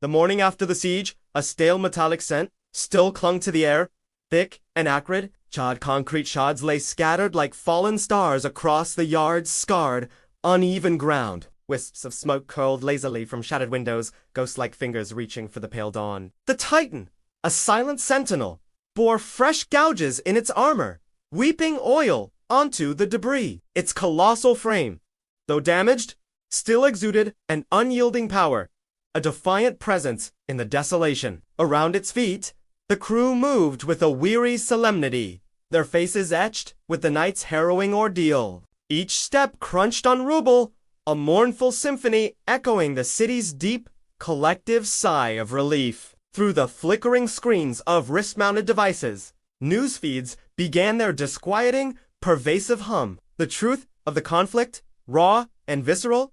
The morning after the siege, a stale metallic scent still clung to the air. Thick and acrid, charred concrete shards lay scattered like fallen stars across the yard's scarred, uneven ground. Wisps of smoke curled lazily from shattered windows, ghost-like fingers reaching for the pale dawn. The Titan, a silent sentinel, bore fresh gouges in its armor, weeping oil onto the debris. Its colossal frame, though damaged, still exuded an unyielding power, a defiant presence in the desolation. Around its feet, the crew moved with a weary solemnity, their faces etched with the night's harrowing ordeal. Each step crunched on rubble, a mournful symphony echoing the city's deep, collective sigh of relief. Through the flickering screens of wrist-mounted devices, news feeds began their disquieting, pervasive hum. The truth of the conflict, raw and visceral,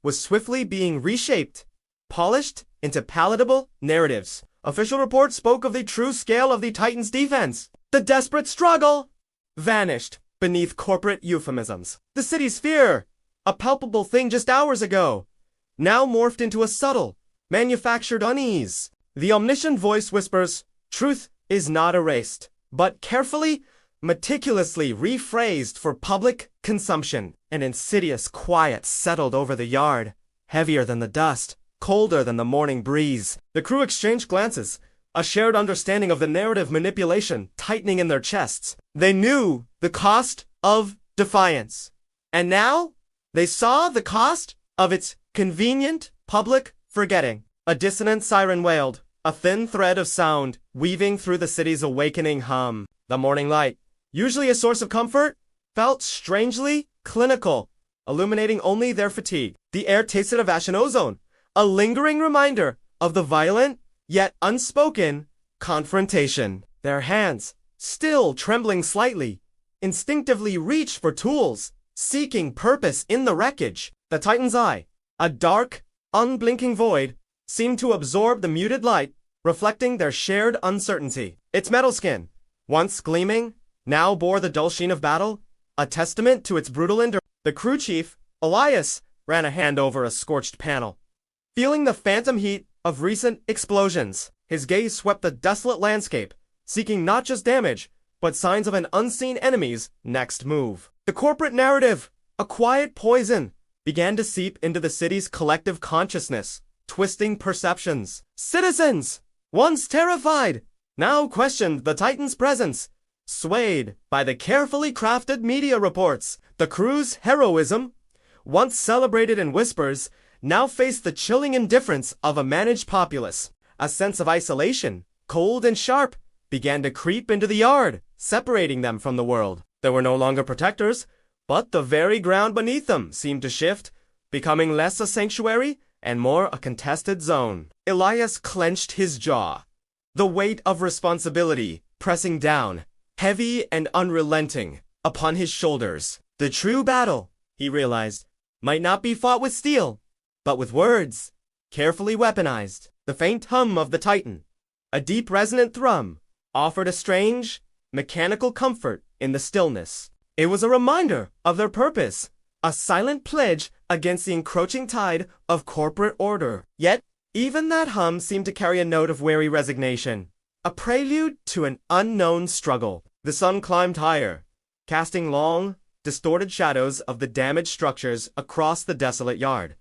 was swiftly being reshaped, polished into palatable narratives. Official reports spoke of the true scale of the Titan's defense. The desperate struggle vanished beneath corporate euphemisms. The city's fear, a palpable thing just hours ago, now morphed into a subtle, manufactured unease. The omniscient voice whispers, truth is not erased, but carefully, meticulously rephrased for public consumption. An insidious quiet settled over the yard, heavier than the dust, colder than the morning breeze. The crew exchanged glances, a shared understanding of the narrative manipulation tightening in their chests. They knew the cost of defiance, and now they saw the cost of its convenient public forgetting. A dissonant siren wailed, a thin thread of sound weaving through the city's awakening hum. The morning light, usually a source of comfort, felt strangely clinical, illuminating only their fatigue. The air tasted of ash and ozone, a lingering reminder of the violent, yet unspoken, confrontation. Their hands, still trembling slightly, instinctively reached for tools, seeking purpose in the wreckage. The Titan's eye, a dark, unblinking void, seemed to absorb the muted light, reflecting their shared uncertainty. Its metal skin, once gleaming, now bore the dull sheen of battle, a testament to its brutal endurance. The crew chief, Elias, ran a hand over a scorched panel. Feeling the phantom heat of recent explosions, his gaze swept the desolate landscape, seeking not just damage, but signs of an unseen enemy's next move. The corporate narrative, a quiet poison, began to seep into the city's collective consciousness, twisting perceptions. Citizens, once terrified, now questioned the Titan's presence, swayed by the carefully crafted media reports. The crew's heroism, once celebrated in whispers, now faced the chilling indifference of a managed populace. A sense of isolation, cold and sharp, began to creep into the yard, separating them from the world. There were no longer protectors, but the very ground beneath them seemed to shift, becoming less a sanctuary and more a contested zone. Elias clenched his jaw, the weight of responsibility pressing down, heavy and unrelenting, upon his shoulders. The true battle, he realized, might not be fought with steel, but with words, carefully weaponized. The faint hum of the Titan, a deep resonant thrum, offered a strange, mechanical comfort in the stillness. It was a reminder of their purpose, a silent pledge against the encroaching tide of corporate order. Yet, even that hum seemed to carry a note of weary resignation, a prelude to an unknown struggle. The sun climbed higher, casting long, distorted shadows of the damaged structures across the desolate yard.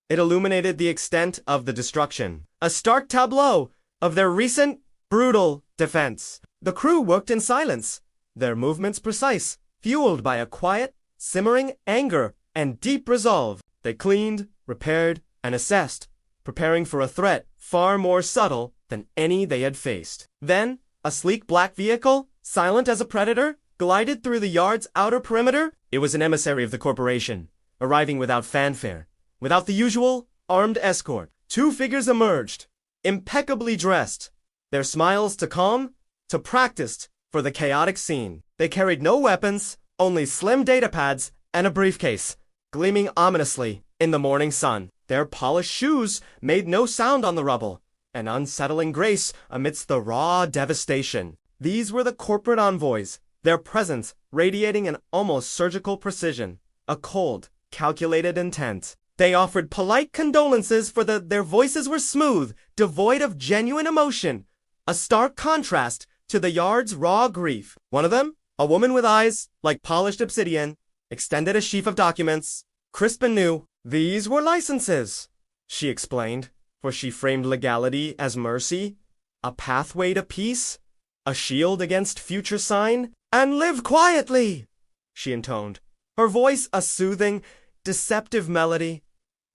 It illuminated the extent of the destruction, a stark tableau of their recent, brutal defense. The crew worked in silence, their movements precise, fueled by a quiet, simmering anger and deep resolve. They cleaned, repaired, and assessed, preparing for a threat far more subtle than any they had faced. Then, a sleek black vehicle, silent as a predator, glided through the yard's outer perimeter. It was an emissary of the corporation, arriving without fanfare, without the usual armed escort. Two figures emerged, impeccably dressed, their smiles to calm, to practiced for the chaotic scene. They carried no weapons, only slim data pads and a briefcase, gleaming ominously in the morning sun. Their polished shoes made no sound on the rubble, an unsettling grace amidst the raw devastation. These were the corporate envoys, their presence radiating an almost surgical precision, a cold, calculated intent. They offered polite condolences for their voices were smooth, devoid of genuine emotion, a stark contrast to the yard's raw grief. One of them, a woman with eyes like polished obsidian, extended a sheaf of documents, crisp and new. These were licenses, she explained, for she framed legality as mercy, a pathway to peace, a shield against future sign, and live quietly, she intoned, her voice a soothing, deceptive melody,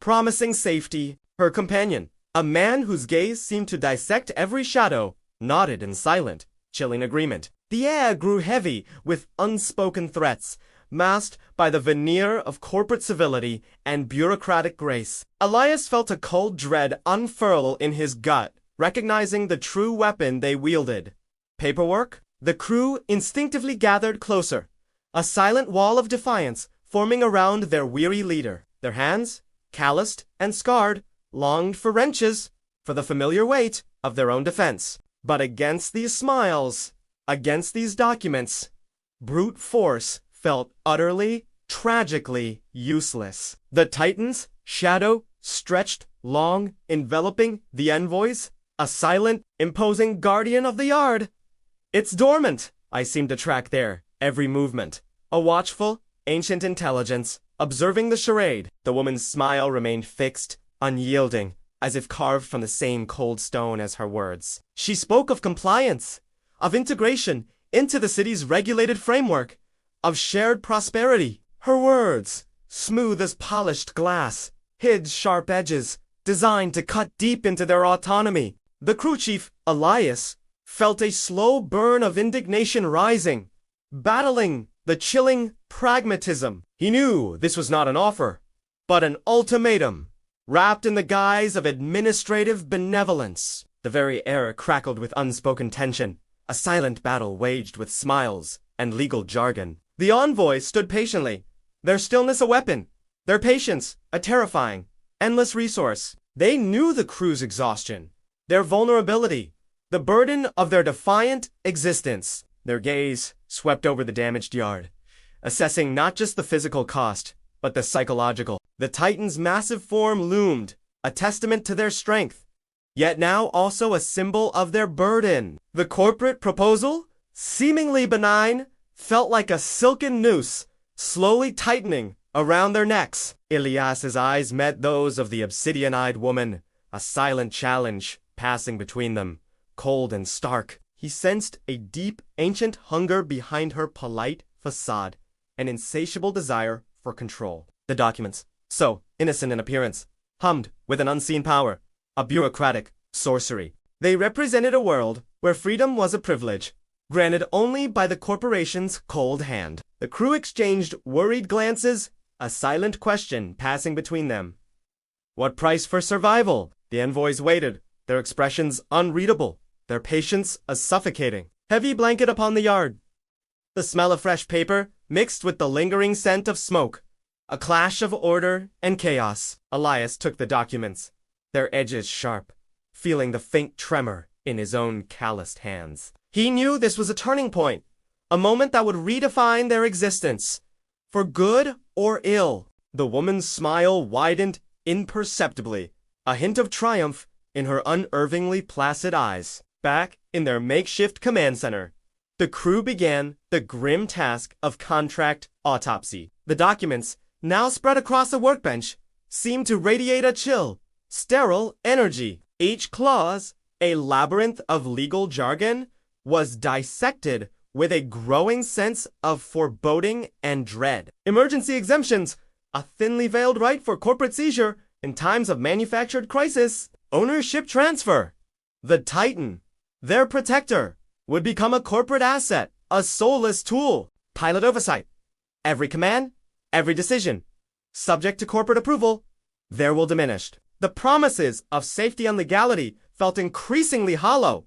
promising safety. Her companion, a man whose gaze seemed to dissect every shadow, nodded in silent, chilling agreement. The air grew heavy with unspoken threats, masked by the veneer of corporate civility and bureaucratic grace. Elias felt a cold dread unfurl in his gut, recognizing the true weapon they wielded. Paperwork? The crew instinctively gathered closer, a silent wall of defiance forming around their weary leader. Their hands, calloused and scarred, longed for wrenches, for the familiar weight of their own defense. But against these smiles, against these documents, brute force felt utterly, tragically useless. The Titan's shadow stretched long, enveloping the envoys, a silent, imposing guardian of the yard. It's dormant, I seemed to track there, every movement. A watchful, ancient intelligence, observing the charade. The woman's smile remained fixed, unyielding, as if carved from the same cold stone as her words. She spoke of compliance, of integration into the city's regulated framework, of shared prosperity. Her words, smooth as polished glass, hid sharp edges, designed to cut deep into their autonomy. The crew chief, Elias, felt a slow burn of indignation rising, battling the chilling pragmatism. He knew this was not an offer, but an ultimatum, wrapped in the guise of administrative benevolence. The very air crackled with unspoken tension, a silent battle waged with smiles and legal jargon. The envoys stood patiently, their stillness a weapon, their patience a terrifying, endless resource. They knew the crew's exhaustion, their vulnerability, the burden of their defiant existence. Their gaze swept over the damaged yard, assessing not just the physical cost, but the psychological. The Titan's massive form loomed, a testament to their strength, yet now also a symbol of their burden. The corporate proposal, seemingly benign, felt like a silken noose, slowly tightening around their necks. Elias's eyes met those of the obsidian-eyed woman, a silent challenge passing between them, cold and stark. He sensed a deep, ancient hunger behind her polite facade, an insatiable desire for control. The documents, so innocent in appearance, hummed with an unseen power, a bureaucratic sorcery. They represented a world where freedom was a privilege, granted only by the corporation's cold hand. The crew exchanged worried glances, a silent question passing between them. What price for survival? The envoys waited, their expressions unreadable, their patience a suffocating. Heavy blanket upon the yard. The smell of fresh paper mixed with the lingering scent of smoke. A clash of order and chaos. Elias took the documents, their edges sharp, feeling the faint tremor in his own calloused hands. He knew this was a turning point, a moment that would redefine their existence, for good or ill. The woman's smile widened imperceptibly, a hint of triumph in her unervingly placid eyes. Back in their makeshift command center, the crew began the grim task of contract autopsy. The documents, now spread across the workbench, seemed to radiate a chill, sterile energy. Each clause, a labyrinth of legal jargon, was dissected with a growing sense of foreboding and dread. Emergency exemptions, a thinly veiled right for corporate seizure in times of manufactured crisis. Ownership transfer. The Titan, their protector, would become a corporate asset, a soulless tool. Pilot oversight. Every command, every decision, subject to corporate approval, there will diminish. The promises of safety and legality felt increasingly hollow,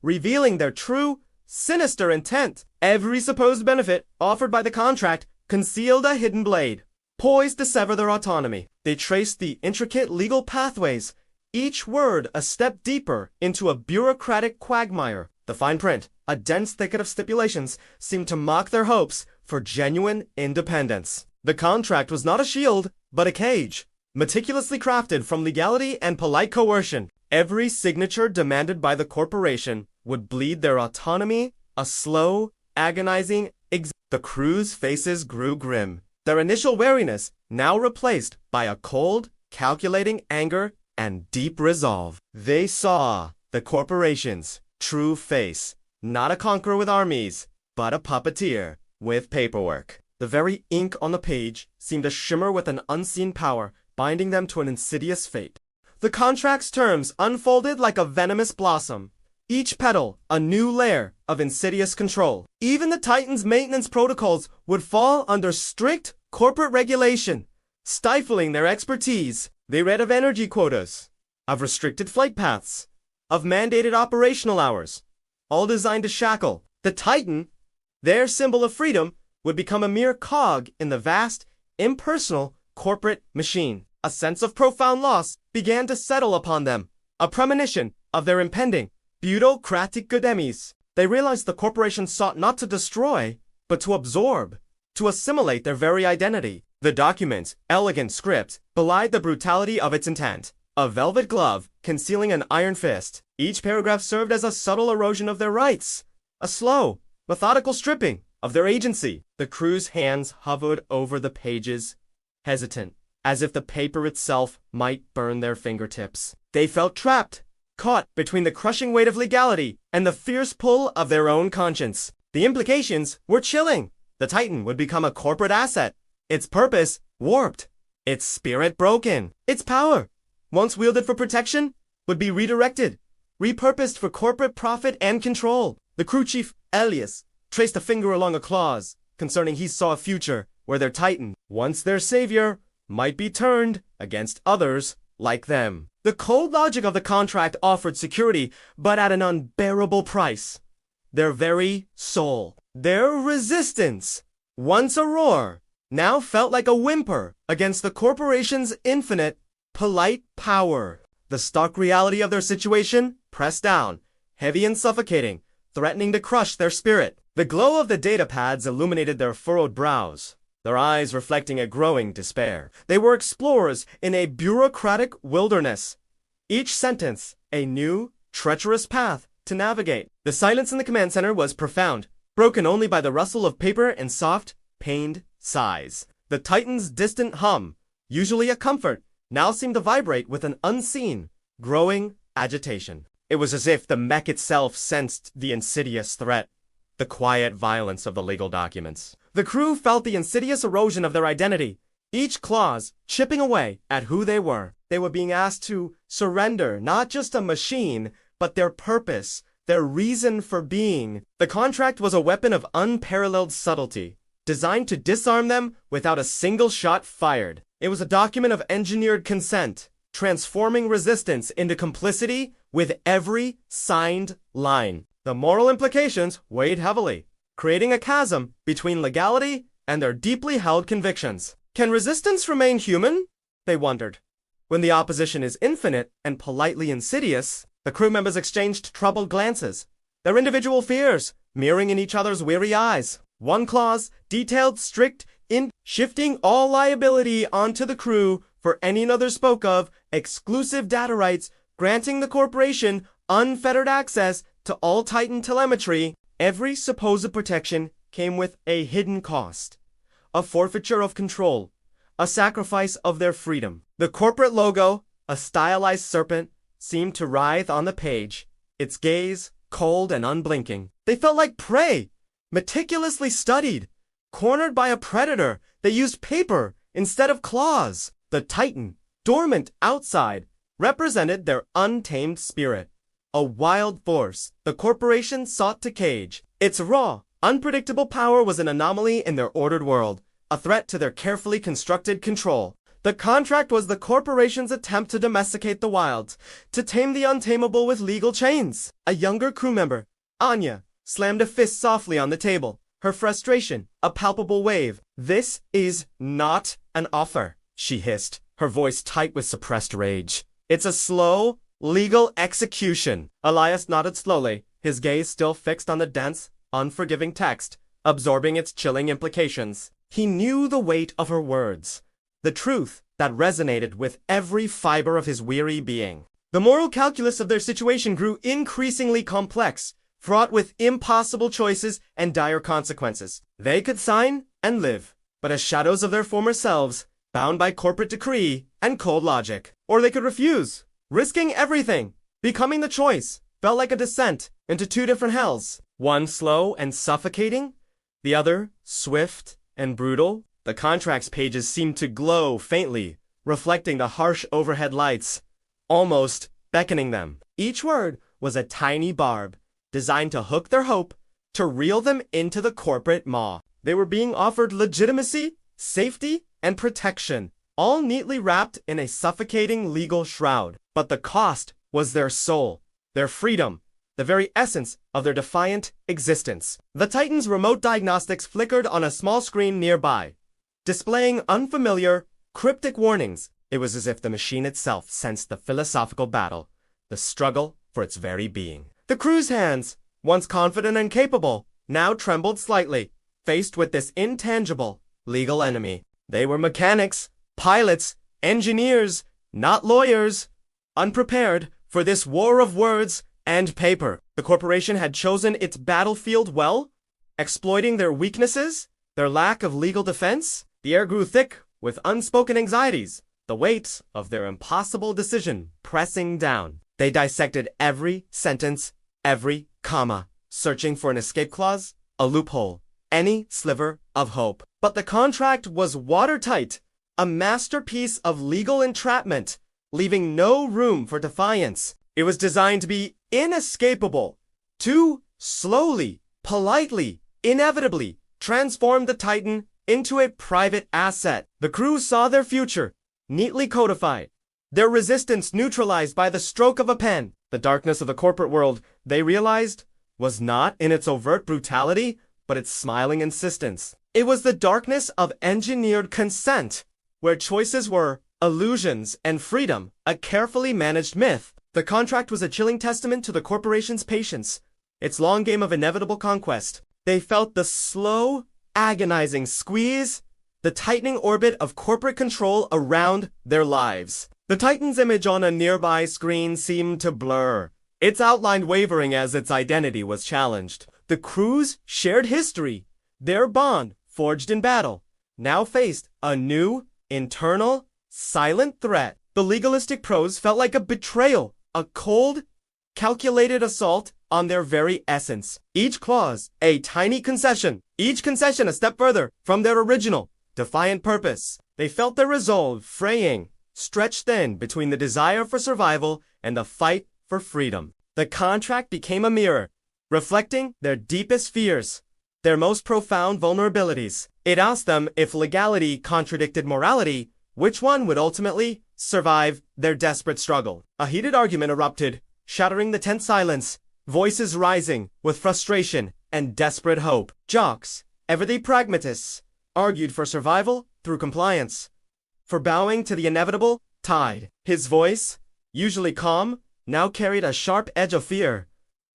revealing their true, sinister intent. Every supposed benefit offered by the contract concealed a hidden blade, poised to sever their autonomy. They traced the intricate legal pathways, each word a step deeper into a bureaucratic quagmire. The fine print, a dense thicket of stipulations, seemed to mock their hopes for genuine independence. The contract was not a shield, but a cage, meticulously crafted from legality and polite coercion. Every signature demanded by the corporation would bleed their autonomy, a slow, agonizing The crew's faces grew grim, their initial wariness now replaced by a cold, calculating anger and deep resolve. They saw the corporation's true face, not a conqueror with armies, but a puppeteer with paperwork. The very ink on the page seemed to shimmer with an unseen power, binding them to an insidious fate. The contract's terms unfolded like a venomous blossom, each petal a new layer of insidious control. Even the Titan's maintenance protocols would fall under strict corporate regulation, stifling their expertise. They read of energy quotas, of restricted flight paths, of mandated operational hours, all designed to shackle. The Titan, their symbol of freedom, would become a mere cog in the vast, impersonal corporate machine. A sense of profound loss began to settle upon them, a premonition of their impending bureaucratic godemies. They realized the corporation sought not to destroy, but to absorb, to assimilate their very identity. The document's elegant script belied the brutality of its intent, a velvet glove concealing an iron fist. Each paragraph served as a subtle erosion of their rights, a slow, methodical stripping of their agency. The crew's hands hovered over the pages, hesitant, as if the paper itself might burn their fingertips. They felt trapped, caught between the crushing weight of legality and the fierce pull of their own conscience. The implications were chilling. The Titan would become a corporate asset, its purpose warped, its spirit broken. Its power, once wielded for protection, would be redirected, repurposed for corporate profit and control. The crew chief, Elias, traced a finger along a clause, concerning he saw a future where their Titan, once their savior, might be turned against others like them. The cold logic of the contract offered security, but at an unbearable price. Their very soul, their resistance, once a roar, now felt like a whimper against the corporation's infinite, polite power. The stark reality of their situation pressed down, heavy and suffocating, threatening to crush their spirit. The glow of the data pads illuminated their furrowed brows, their eyes reflecting a growing despair. They were explorers in a bureaucratic wilderness, each sentence a new, treacherous path to navigate. The silence in the command center was profound, broken only by the rustle of paper and soft, pained sighs. The Titan's distant hum, usually a comfort, now seemed to vibrate with an unseen, growing agitation. It was as if the mech itself sensed the insidious threat, the quiet violence of the legal documents. The crew felt the insidious erosion of their identity, each clause chipping away at who they were. They were being asked to surrender not just a machine, but their purpose, their reason for being. The contract was a weapon of unparalleled subtlety, designed to disarm them without a single shot fired. It was a document of engineered consent, transforming resistance into complicity with every signed line. The moral implications weighed heavily, creating a chasm between legality and their deeply held convictions. Can resistance remain human? They wondered. When the opposition is infinite and politely insidious, the crew members exchanged troubled glances, their individual fears mirroring in each other's weary eyes. One clause detailed strict in shifting all liability onto the crew for any another spoke of exclusive data rights, granting the corporation unfettered access to all Titan telemetry. Every supposed protection came with a hidden cost, a forfeiture of control, a sacrifice of their freedom. The corporate logo, a stylized serpent, seemed to writhe on the page, its gaze cold and unblinking. They felt like prey, meticulously studied, cornered by a predator that used paper instead of claws. The Titan, dormant outside, represented their untamed spirit, a wild force the corporation sought to cage. Its raw, unpredictable power was an anomaly in their ordered world, a threat to their carefully constructed control. The contract was the corporation's attempt to domesticate the wilds, to tame the untamable with legal chains. A younger crew member, Anya, slammed a fist softly on the table, her frustration a palpable wave. "This is not an offer," she hissed, her voice tight with suppressed rage. "It's a slow, legal execution." Elias nodded slowly, his gaze still fixed on the dense, unforgiving text, absorbing its chilling implications. He knew the weight of her words, the truth that resonated with every fiber of his weary being. The moral calculus of their situation grew increasingly complex, fraught with impossible choices and dire consequences. They could sign and live, but as shadows of their former selves, bound by corporate decree and cold logic. Or they could refuse, risking everything. Becoming the choice felt like a descent into two different hells. One slow and suffocating, the other swift and brutal. The contract's pages seemed to glow faintly, reflecting the harsh overhead lights, almost beckoning them. Each word was a tiny barb, designed to hook their hope, to reel them into the corporate maw. They were being offered legitimacy, safety, and protection, all neatly wrapped in a suffocating legal shroud. But the cost was their soul, their freedom, the very essence of their defiant existence. The Titan's remote diagnostics flickered on a small screen nearby, displaying unfamiliar, cryptic warnings. It was as if the machine itself sensed the philosophical battle, the struggle for its very being. The crew's hands, once confident and capable, now trembled slightly, faced with this intangible, legal enemy. They were mechanics, pilots, engineers, not lawyers, unprepared for this war of words and paper. The corporation had chosen its battlefield well, exploiting their weaknesses, their lack of legal defense. The air grew thick with unspoken anxieties, the weight of their impossible decision pressing down. They dissected every sentence, every comma, searching for an escape clause, a loophole, any sliver of hope. But the contract was watertight, a masterpiece of legal entrapment, leaving no room for defiance. It was designed to be inescapable, to slowly, politely, inevitably transform the Titan into a private asset. The crew saw their future, neatly codified, their resistance neutralized by the stroke of a pen. The darkness of the corporate world, they realized, was not in its overt brutality, but its smiling insistence. It was the darkness of engineered consent, where choices were illusions and freedom, a carefully managed myth. The contract was a chilling testament to the corporation's patience, its long game of inevitable conquest. They felt the slow, agonizing squeeze, the tightening orbit of corporate control around their lives. The Titan's image on a nearby screen seemed to blur, its outline wavering as its identity was challenged. The crew's shared history, their bond forged in battle, now faced a new, internal, silent threat. The legalistic prose felt like a betrayal, a cold, calculated assault on their very essence. Each clause, a tiny concession, each concession a step further from their original, defiant purpose. They felt their resolve fraying, stretched thin between the desire for survival and the fight for freedom. The contract became a mirror, reflecting their deepest fears, their most profound vulnerabilities. It asked them if legality contradicted morality, which one would ultimately survive their desperate struggle. A heated argument erupted, shattering the tense silence, voices rising with frustration and desperate hope. Jocks, everyday pragmatists, argued for survival through compliance, for bowing to the inevitable tide. His voice, usually calm, now carried a sharp edge of fear,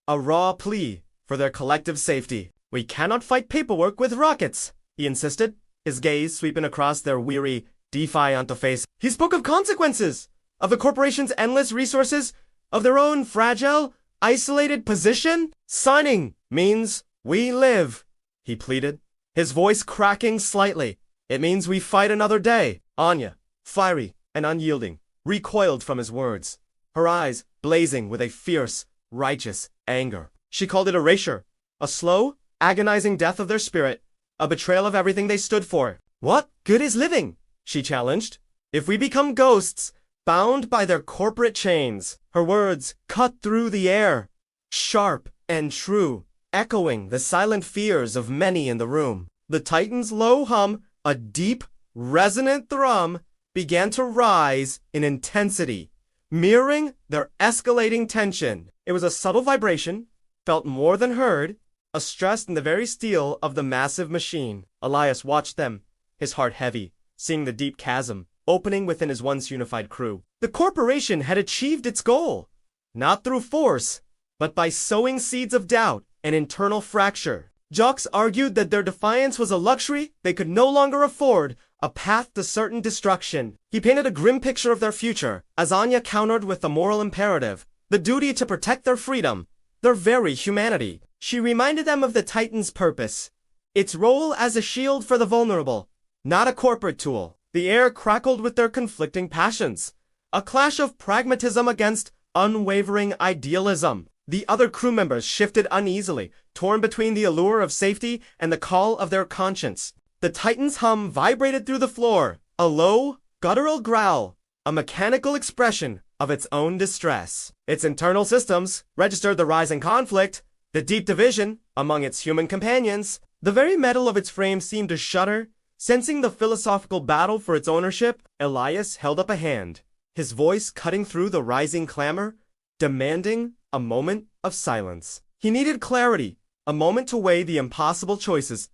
a raw plea for their collective safety. "We cannot fight paperwork with rockets," he insisted, his gaze sweeping across their weary, defiant face. He spoke of consequences, of the corporation's endless resources, of their own fragile, isolated position. "Signing means we live," he pleaded, his voice cracking slightly. "It means we fight another day." Anya, fiery and unyielding, recoiled from his words, her eyes blazing with a fierce, righteous anger. She called it erasure, a slow, agonizing death of their spirit, a betrayal of everything they stood for. "What good is living?" she challenged, "if we become ghosts, bound by their corporate chains?" Her words cut through the air, sharp and true, echoing the silent fears of many in the room. The Titan's low hum, a deep, resonant thrum, began to rise in intensity, mirroring their escalating tension. It was a subtle vibration, felt more than heard, a stress in the very steel of the massive machine. Elias watched them, his heart heavy, seeing the deep chasm opening within his once unified crew. The corporation had achieved its goal, not through force, but by sowing seeds of doubt and internal fracture. Jocks argued that their defiance was a luxury they could no longer afford, a path to certain destruction. He painted a grim picture of their future, as Anya countered with the moral imperative, the duty to protect their freedom, their very humanity. She reminded them of the Titan's purpose, its role as a shield for the vulnerable, not a corporate tool. The air crackled with their conflicting passions, a clash of pragmatism against unwavering idealism. The other crew members shifted uneasily, torn between the allure of safety and the call of their conscience. The Titan's hum vibrated through the floor, a low, guttural growl, a mechanical expression of its own distress. Its internal systems registered the rising conflict, the deep division among its human companions. The very metal of its frame seemed to shudder, sensing the philosophical battle for its ownership. Elias held up a hand, his voice cutting through the rising clamor, demanding a moment of silence. He needed clarity, a moment to weigh the impossible choices,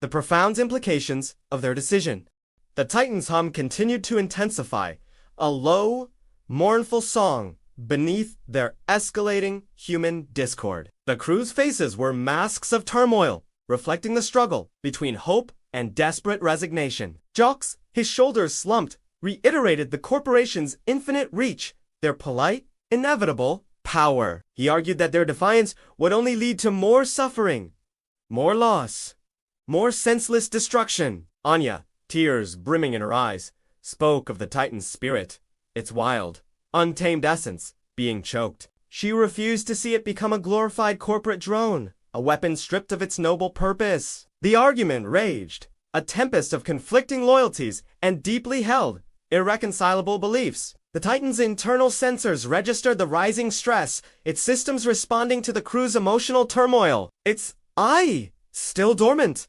the profound implications of their decision. The Titan's hum continued to intensify, a low, mournful song beneath their escalating human discord. The crew's faces were masks of turmoil, reflecting the struggle between hope and desperate resignation. Jocks, his shoulders slumped, reiterated the corporation's infinite reach, their polite, inevitable power. He argued that their defiance would only lead to more suffering, more loss, more senseless destruction. Anya, tears brimming in her eyes, spoke of the Titan's spirit, its wild, untamed essence being choked. She refused to see it become a glorified corporate drone, a weapon stripped of its noble purpose. The argument raged, a tempest of conflicting loyalties and deeply held, irreconcilable beliefs. The Titan's internal sensors registered the rising stress, its systems responding to the crew's emotional turmoil. Its eye, still dormant,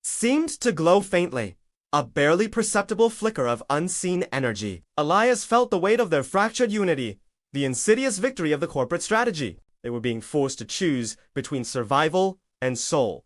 seemed to glow faintly, a barely perceptible flicker of unseen energy. Elias felt the weight of their fractured unity, the insidious victory of the corporate strategy. They were being forced to choose between survival and soul,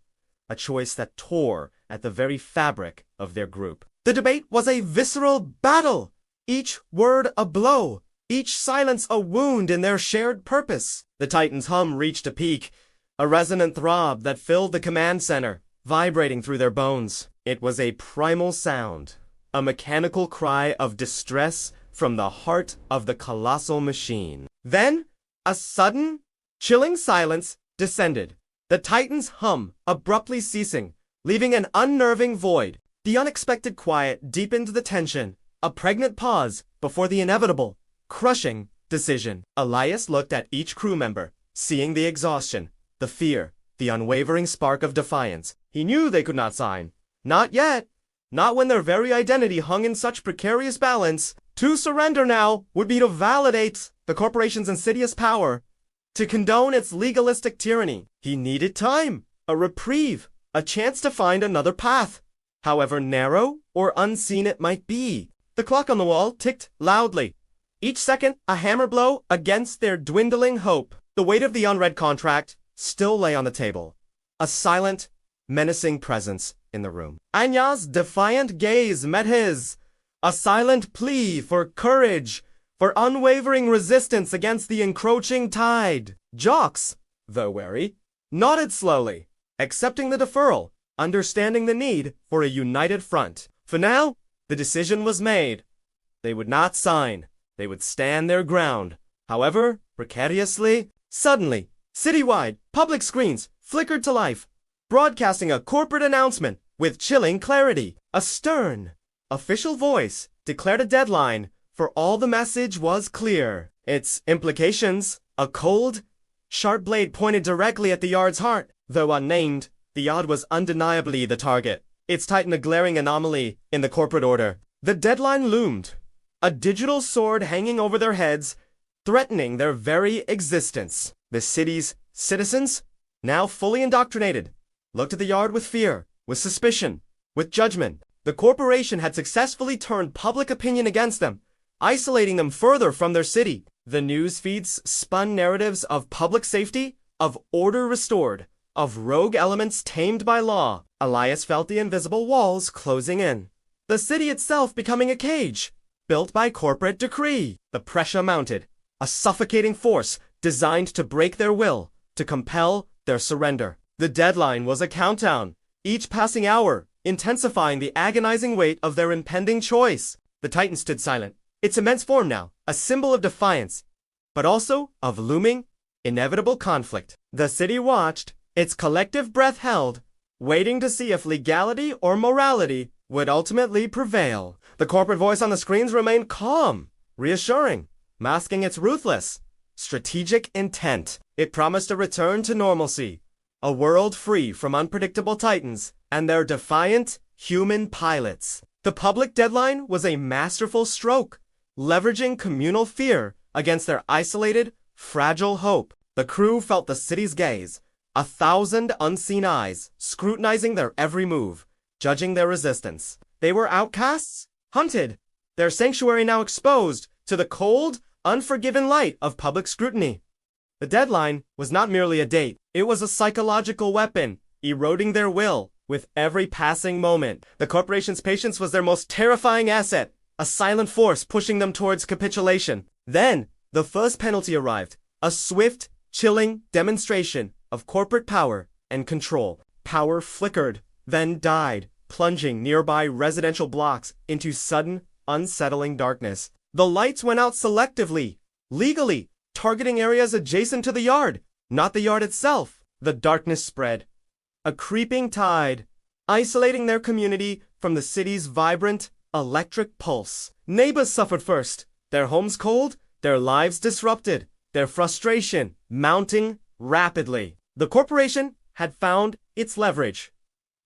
a choice that tore at the very fabric of their group. The debate was a visceral battle, each word a blow, each silence a wound in their shared purpose. The Titan's hum reached a peak, a resonant throb that filled the command center, vibrating through their bones. It was a primal sound, a mechanical cry of distress from the heart of the colossal machine. Then, a sudden, chilling silence descended, the Titan's hum abruptly ceasing, leaving an unnerving void. The unexpected quiet deepened the tension, a pregnant pause before the inevitable, crushing decision. Elias looked at each crew member, seeing the exhaustion, the fear, the unwavering spark of defiance. He knew they could not sign. Not yet. Not when their very identity hung in such precarious balance. To surrender now would be to validate the corporation's insidious power, to condone its legalistic tyranny. He needed time, a reprieve, a chance to find another path, however narrow or unseen it might be. The clock on the wall ticked loudly, each second a hammer blow against their dwindling hope. The weight of the unread contract still lay on the table, a silent, menacing presence in the room. Anya's defiant gaze met his, a silent plea for courage, for unwavering resistance against the encroaching tide. Jocks, though wary, nodded slowly, accepting the deferral, understanding the need for a united front. For now, the decision was made. They would not sign. They would stand their ground, however precariously. Suddenly, citywide, public screens flickered to life, broadcasting a corporate announcement with chilling clarity. A stern, official voice declared a deadline, for all the message was clear. Its implications, a cold, sharp blade pointed directly at the Yard's heart. Though unnamed, the Yard was undeniably the target, its Titan a glaring anomaly in the corporate order. The deadline loomed, a digital sword hanging over their heads, threatening their very existence. The city's citizens, now fully indoctrinated, looked at the Yard with fear, with suspicion, with judgment. The corporation had successfully turned public opinion against them, isolating them further from their city. The news feeds spun narratives of public safety, of order restored, of rogue elements tamed by law. Elias felt the invisible walls closing in, the city itself becoming a cage, built by corporate decree. The pressure mounted, a suffocating force designed to break their will, to compel their surrender. The deadline was a countdown, each passing hour intensifying the agonizing weight of their impending choice. The Titan stood silent, its immense form now a symbol of defiance, but also of looming, inevitable conflict. The city watched, its collective breath held, waiting to see if legality or morality would ultimately prevail. The corporate voice on the screens remained calm, reassuring, masking its ruthless, strategic intent. It promised a return to normalcy, a world free from unpredictable titans and their defiant human pilots. The public deadline was a masterful stroke, leveraging communal fear against their isolated, fragile hope. The crew felt the city's gaze, 1,000 unseen eyes scrutinizing their every move, judging their resistance. They were outcasts, hunted, their sanctuary now exposed to the cold, unforgiving light of public scrutiny. The deadline was not merely a date, it was a psychological weapon, eroding their will with every passing moment. The corporation's patience was their most terrifying asset, a silent force pushing them towards capitulation. Then, the first penalty arrived, a swift, chilling demonstration of corporate power and control. Power flickered, then died, plunging nearby residential blocks into sudden, unsettling darkness. The lights went out selectively, legally, targeting areas adjacent to the yard, not the yard itself. The darkness spread, a creeping tide, isolating their community from the city's vibrant, electric pulse. Neighbors suffered first, their homes cold, their lives disrupted, their frustration mounting rapidly. The corporation had found its leverage.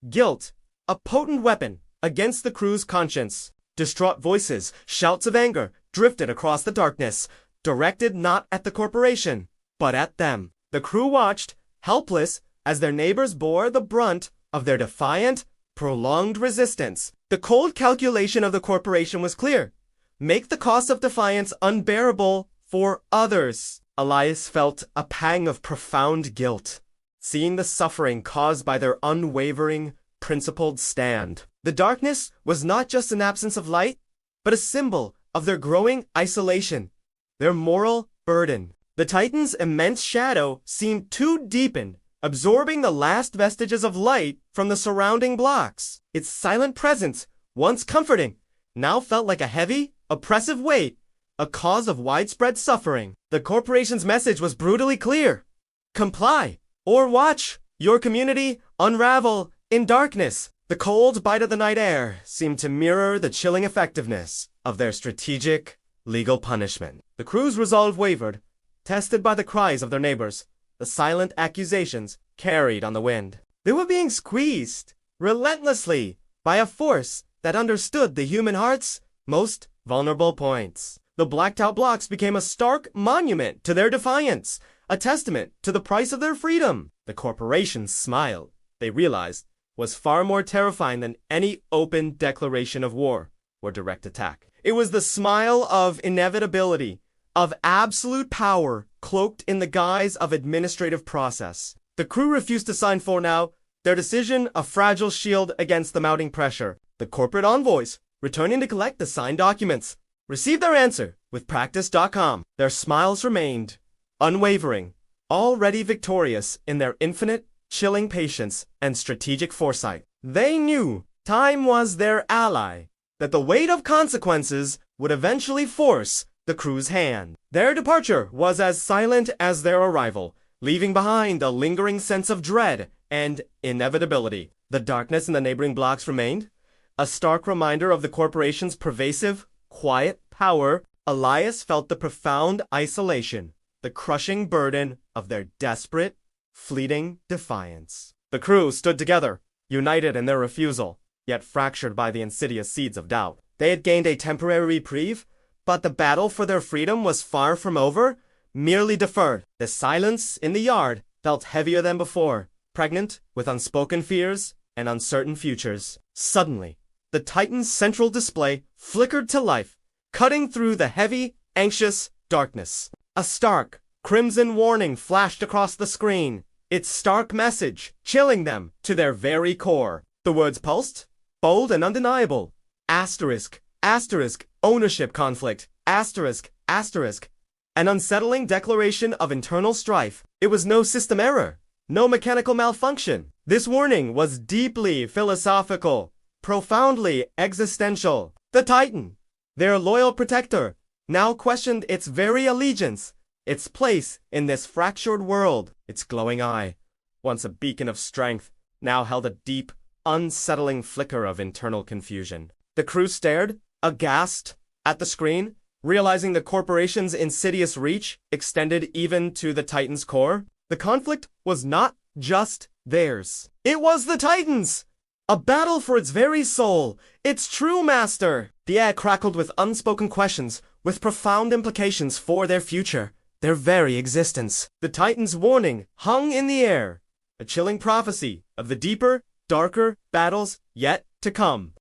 Guilt, a potent weapon against the crew's conscience. Distraught voices, shouts of anger, drifted across the darkness, directed not at the corporation, but at them. The crew watched, helpless, as their neighbors bore the brunt of their defiant, prolonged resistance. The cold calculation of the corporation was clear. Make the cost of defiance unbearable for others. Elias felt a pang of profound guilt, seeing the suffering caused by their unwavering, principled stand. The darkness was not just an absence of light, but a symbol of their growing isolation, their moral burden. The Titan's immense shadow seemed to deepen, absorbing the last vestiges of light from the surrounding blocks. Its silent presence, once comforting, now felt like a heavy, oppressive weight, a cause of widespread suffering. The corporation's message was brutally clear. Comply, or watch your community unravel in darkness. The cold bite of the night air seemed to mirror the chilling effectiveness of their strategic, legal punishment. The crew's resolve wavered, tested by the cries of their neighbors, the silent accusations carried on the wind. They were being squeezed, relentlessly, by a force that understood the human heart's most vulnerable points. The blacked-out blocks became a stark monument to their defiance, a testament to the price of their freedom. The corporation's smile, they realized, was far more terrifying than any open declaration of war or direct attack. It was the smile of inevitability, of absolute power cloaked in the guise of administrative process. The crew refused to sign for now, their decision a fragile shield against the mounting pressure. The corporate envoys, returning to collect the signed documents, received their answer with practice.com. Their smiles remained unwavering, already victorious in their infinite, chilling patience and strategic foresight. They knew time was their ally, that the weight of consequences would eventually force the crew's hand. Their departure was as silent as their arrival, leaving behind a lingering sense of dread and inevitability. The darkness in the neighboring blocks remained, a stark reminder of the corporation's pervasive, quiet power. Elias felt the profound isolation, the crushing burden of their desperate, fleeting defiance. The crew stood together, united in their refusal, yet fractured by the insidious seeds of doubt. They had gained a temporary reprieve, but the battle for their freedom was far from over, merely deferred. The silence in the yard felt heavier than before, pregnant with unspoken fears and uncertain futures. Suddenly, the Titan's central display flickered to life, cutting through the heavy, anxious darkness. A stark, crimson warning flashed across the screen, its stark message chilling them to their very core. The words pulsed, bold and undeniable. Asterisk, asterisk, ownership conflict, asterisk, asterisk. An unsettling declaration of internal strife. It was no system error, no mechanical malfunction. This warning was deeply philosophical, profoundly existential. The Titan, their loyal protector, now questioned its very allegiance, its place in this fractured world. Its glowing eye, once a beacon of strength, now held a deep, unsettling flicker of internal confusion. The crew stared, aghast, at the screen, realizing the corporation's insidious reach extended even to the Titan's core. The conflict was not just theirs. It was the Titan's! A battle for its very soul, its true master! The air crackled with unspoken questions, with profound implications for their future, their very existence. The Titan's warning hung in the air, a chilling prophecy of the deeper, darker battles yet to come.